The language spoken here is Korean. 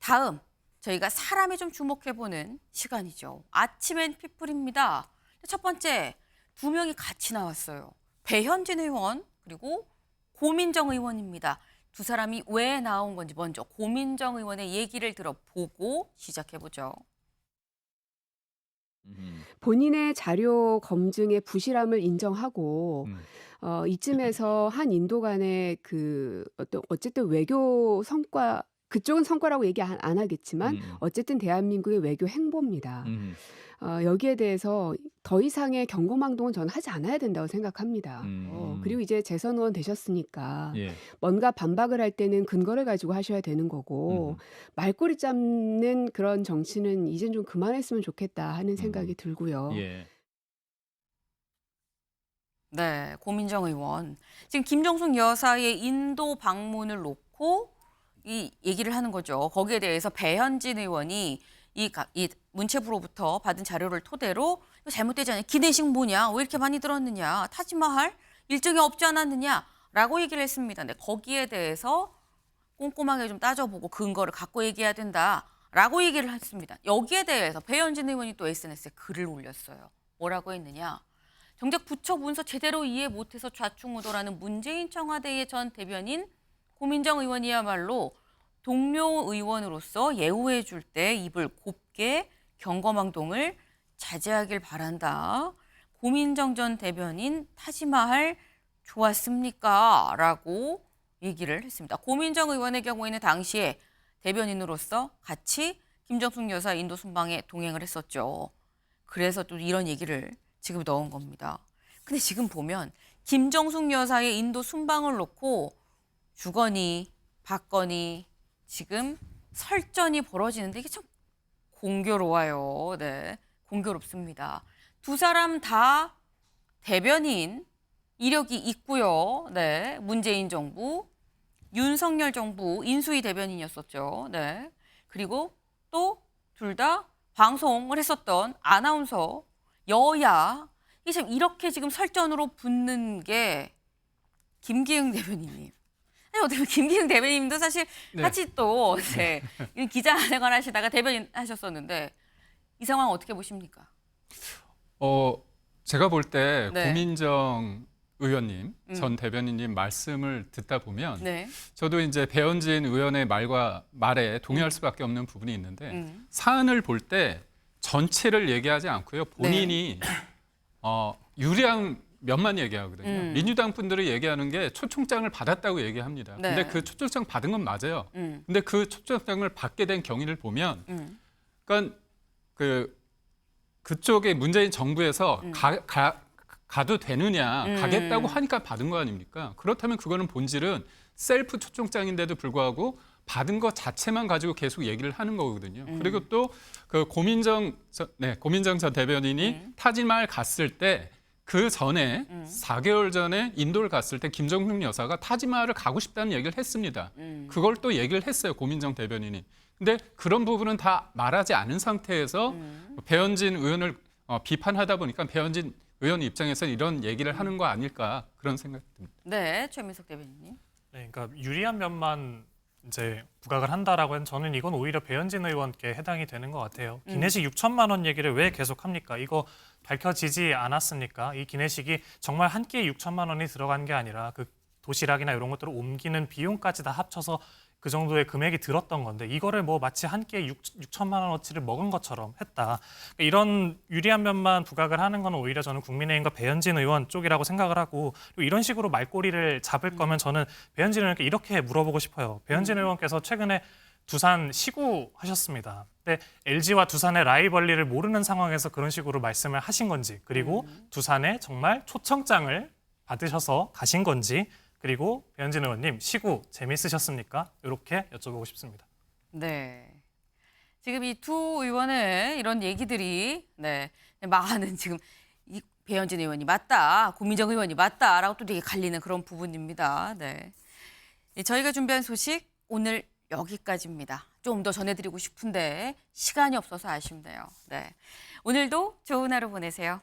다음 저희가 사람에 좀 주목해보는 시간이죠. 아침엔 피플입니다. 첫 번째, 두 명이 같이 나왔어요. 배현진 의원 그리고 고민정 의원입니다. 두 사람이 왜 나온 건지 먼저 고민정 의원의 얘기를 들어보고 시작해보죠. 본인의 자료 검증의 부실함을 인정하고 이쯤에서 한 인도 간의 그 어쨌든 외교 성과 그쪽은 성과라고 얘기 안 하겠지만 어쨌든 대한민국의 외교 행보입니다. 여기에 대해서 더 이상의 경고망동은 저는 하지 않아야 된다고 생각합니다. 그리고 이제 재선 의원 되셨으니까 예. 뭔가 반박을 할 때는 근거를 가지고 하셔야 되는 거고 말꼬리 잡는 그런 정치는 이젠 좀 그만했으면 좋겠다 하는 생각이 들고요. 예. 네, 고민정 의원. 지금 김정숙 여사의 인도 방문을 놓고 이 얘기를 하는 거죠. 거기에 대해서 배현진 의원이 이 문체부로부터 받은 자료를 토대로 이거 잘못되지 않냐, 기내식 뭐냐, 왜 이렇게 많이 들었느냐, 타지마할 일정이 없지 않았느냐라고 얘기를 했습니다. 근데 거기에 대해서 꼼꼼하게 좀 따져보고 근거를 갖고 얘기해야 된다라고 얘기를 했습니다. 여기에 대해서 배현진 의원이 또 SNS에 글을 올렸어요. 뭐라고 했느냐. 정작 부처 문서 제대로 이해 못해서 좌충우돌하는 문재인 청와대의 전 대변인 고민정 의원이야말로 동료 의원으로서 예우해 줄 때 입을 곱게 경거망동을 자제하길 바란다. 고민정 전 대변인 타지마할 좋았습니까? 라고 얘기를 했습니다. 고민정 의원의 경우에는 당시에 대변인으로서 같이 김정숙 여사 인도 순방에 동행을 했었죠. 그래서 또 이런 얘기를 지금 넣은 겁니다. 근데 지금 보면 김정숙 여사의 인도 순방을 놓고 주거니 받거니 지금 설전이 벌어지는데 이게 참 공교로워요. 네, 공교롭습니다. 두 사람 다 대변인 이력이 있고요. 네, 문재인 정부, 윤석열 정부 인수위 대변인이었었죠. 네, 그리고 또 둘 다 방송을 했었던 아나운서 여야. 이게 참 이렇게 지금 설전으로 붙는 게 김기흥 대변인님. 어떻게 보면 김기흥 대변인님도 사실 네. 같이 또 네, 기자 생활 하시다가 대변인 하셨었는데 이 상황 어떻게 보십니까? 제가 볼 때 네. 고민정 의원님, 전 대변인님 말씀을 듣다 보면 네. 저도 이제 배현진 의원의 말에 동의할 수밖에 없는 부분이 있는데 사안을 볼 때 전체를 얘기하지 않고요. 본인이 유리한 면만 얘기하거든요. 민주당 분들이 얘기하는 게 초청장을 받았다고 얘기합니다. 네. 근데 그 초청장 받은 건 맞아요. 근데 그 초청장을 받게 된 경위를 보면 그러니까 그쪽에 문재인 정부에서 가도 되느냐, 가겠다고 하니까 받은 거 아닙니까? 그렇다면 그거는 본질은 셀프 초청장인데도 불구하고 받은 것 자체만 가지고 계속 얘기를 하는 거거든요. 그리고 또 그 고민정 전 대변인이 타지마할 갔을 때 그 전에 4개월 전에 인도를 갔을 때 김정숙 여사가 타지마할을 가고 싶다는 얘기를 했습니다. 그걸 또 얘기를 했어요, 고민정 대변인이. 근데 그런 부분은 다 말하지 않은 상태에서 배현진 의원을 비판하다 보니까 배현진 의원 입장에서 이런 얘기를 하는 거 아닐까 그런 생각이 듭니다. 네, 최민석 대변인님. 네, 그러니까 유리한 면만 이제 부각을 한다라고 하면 저는 이건 오히려 배현진 의원께 해당이 되는 것 같아요. 기내식 6천만 원 얘기를 왜 계속합니까? 이거 밝혀지지 않았습니까? 이 기내식이 정말 한 끼에 6천만 원이 들어간 게 아니라 그 도시락이나 이런 것들을 옮기는 비용까지 다 합쳐서 그 정도의 금액이 들었던 건데 이거를 뭐 마치 한 끼에 6천만 원어치를 먹은 것처럼 했다. 이런 유리한 면만 부각을 하는 건 오히려 저는 국민의힘과 배현진 의원 쪽이라고 생각을 하고 그리고 이런 식으로 말꼬리를 잡을 거면 저는 배현진 의원께 이렇게 물어보고 싶어요. 배현진 의원께서 최근에 두산 시구하셨습니다. 근데 LG와 두산의 라이벌리를 모르는 상황에서 그런 식으로 말씀을 하신 건지 그리고 두산에 정말 초청장을 받으셔서 가신 건지 그리고 배현진 의원님 시구 재밌으셨습니까? 이렇게 여쭤보고 싶습니다. 네. 지금 이 두 의원의 이런 얘기들이 많은 지금 이 배현진 의원이 맞다, 고민정 의원이 맞다라고 또 되게 갈리는 그런 부분입니다. 네. 저희가 준비한 소식 오늘 여기까지입니다. 좀 더 전해드리고 싶은데 시간이 없어서 아쉽네요. 네. 오늘도 좋은 하루 보내세요.